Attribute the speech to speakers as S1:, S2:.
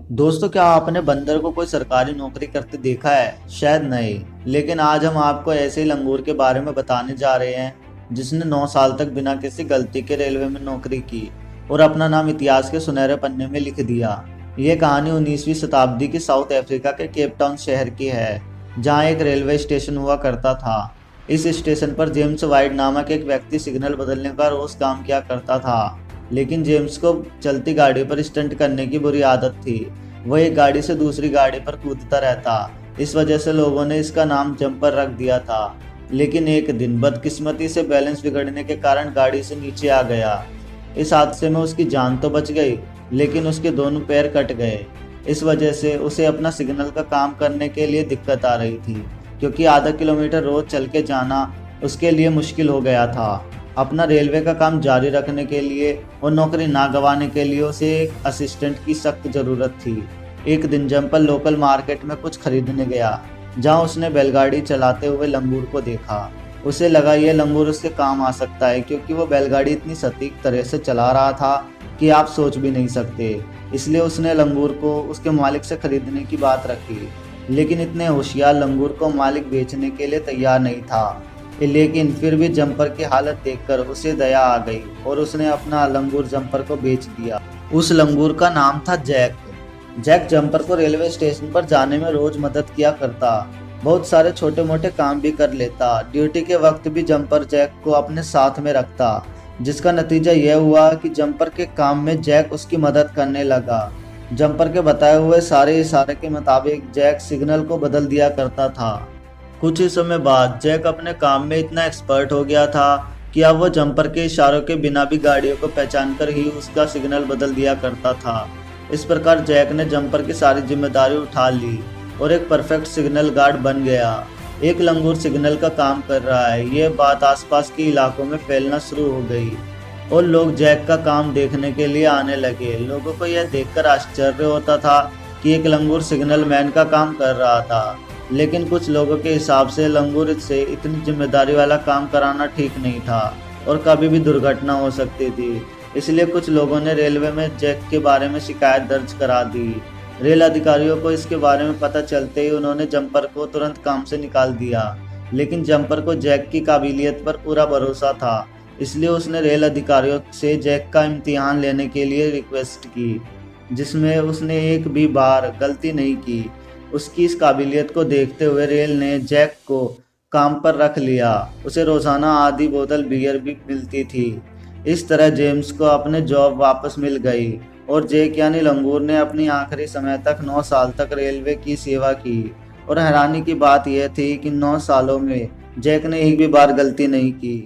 S1: दोस्तों, क्या आपने बंदर को कोई सरकारी नौकरी करते देखा है? शायद नहीं, लेकिन आज हम आपको ऐसे ही लंगूर के बारे में बताने जा रहे हैं जिसने 9 साल तक बिना किसी गलती के रेलवे में नौकरी की और अपना नाम इतिहास के सुनहरे पन्ने में लिख दिया। ये कहानी 19वीं शताब्दी की साउथ अफ्रीका के केप टाउन शहर की है, जहाँ एक रेलवे स्टेशन हुआ करता था। इस स्टेशन पर जेम्स वाइट नामक एक व्यक्ति सिग्नल बदलने का रोज काम किया करता था, लेकिन जेम्स को चलती गाड़ी पर स्टंट करने की बुरी आदत थी। वह एक गाड़ी से दूसरी गाड़ी पर कूदता रहता। इस वजह से लोगों ने इसका नाम जंपर रख दिया था। लेकिन एक दिन बदकिस्मती से बैलेंस बिगड़ने के कारण गाड़ी से नीचे आ गया। इस हादसे में उसकी जान तो बच गई, लेकिन उसके दोनों पैर कट गए। इस वजह से उसे अपना सिग्नल का काम करने के लिए दिक्कत आ रही थी, क्योंकि आधा किलोमीटर रोज चल के जाना उसके लिए मुश्किल हो गया था। अपना रेलवे का काम जारी रखने के लिए और नौकरी ना गंवाने के लिए उसे एक असिस्टेंट की सख्त ज़रूरत थी। एक दिन जम्पल लोकल मार्केट में कुछ खरीदने गया, जहां उसने बैलगाड़ी चलाते हुए लंगूर को देखा। उसे लगा यह लंगूर उसके काम आ सकता है, क्योंकि वो बैलगाड़ी इतनी सटीक तरह से चला रहा था कि आप सोच भी नहीं सकते। इसलिए उसने लंगूर को उसके मालिक से खरीदने की बात रखी। लेकिन इतने होशियार लंगूर को मालिक बेचने के लिए तैयार नहीं था। लेकिन फिर भी जंपर की हालत देखकर उसे दया आ गई और उसने अपना लंगूर जंपर को बेच दिया। उस लंगूर का नाम था जैक। जैक जंपर को रेलवे स्टेशन पर जाने में रोज मदद किया करता। बहुत सारे छोटे मोटे काम भी कर लेता। ड्यूटी के वक्त भी जंपर जैक को अपने साथ में रखता, जिसका नतीजा यह हुआ कि जंपर के काम में जैक उसकी मदद करने लगा। जंपर के बताए हुए सारे इशारे के मुताबिक जैक सिग्नल को बदल दिया करता था। कुछ ही समय बाद जैक अपने काम में इतना एक्सपर्ट हो गया था कि अब वो जंपर के इशारों के बिना भी गाड़ियों को पहचान कर ही उसका सिग्नल बदल दिया करता था। इस प्रकार जैक ने जंपर की सारी जिम्मेदारी उठा ली और एक परफेक्ट सिग्नल गार्ड बन गया। एक लंगूर सिग्नल का काम कर रहा है, ये बात आसपास के इलाकों में फैलना शुरू हो गई और लोग जैक का काम देखने के लिए आने लगे। लोगों को यह देखकर आश्चर्य होता था कि एक लंगूर सिग्नल मैन का काम कर रहा था, लेकिन कुछ लोगों के हिसाब से लंगूर से इतनी जिम्मेदारी वाला काम कराना ठीक नहीं था और कभी भी दुर्घटना हो सकती थी। इसलिए कुछ लोगों ने रेलवे में जैक के बारे में शिकायत दर्ज करा दी। रेल अधिकारियों को इसके बारे में पता चलते ही उन्होंने जंपर को तुरंत काम से निकाल दिया। लेकिन जंपर को जैक की काबिलियत पर पूरा भरोसा था, इसलिए उसने रेल अधिकारियों से जैक का इम्तिहान लेने के लिए रिक्वेस्ट की, जिसमें उसने एक भी बार गलती नहीं की। उसकी इस काबिलियत को देखते हुए रेल ने जैक को काम पर रख लिया। उसे रोजाना आधी बोतल बियर भी मिलती थी। इस तरह जेम्स को अपने जॉब वापस मिल गई और जैक यानी लंगूर ने अपनी आखिरी समय तक 9 साल तक रेलवे की सेवा की। और हैरानी की बात यह थी कि 9 सालों में जैक ने एक भी बार गलती नहीं की।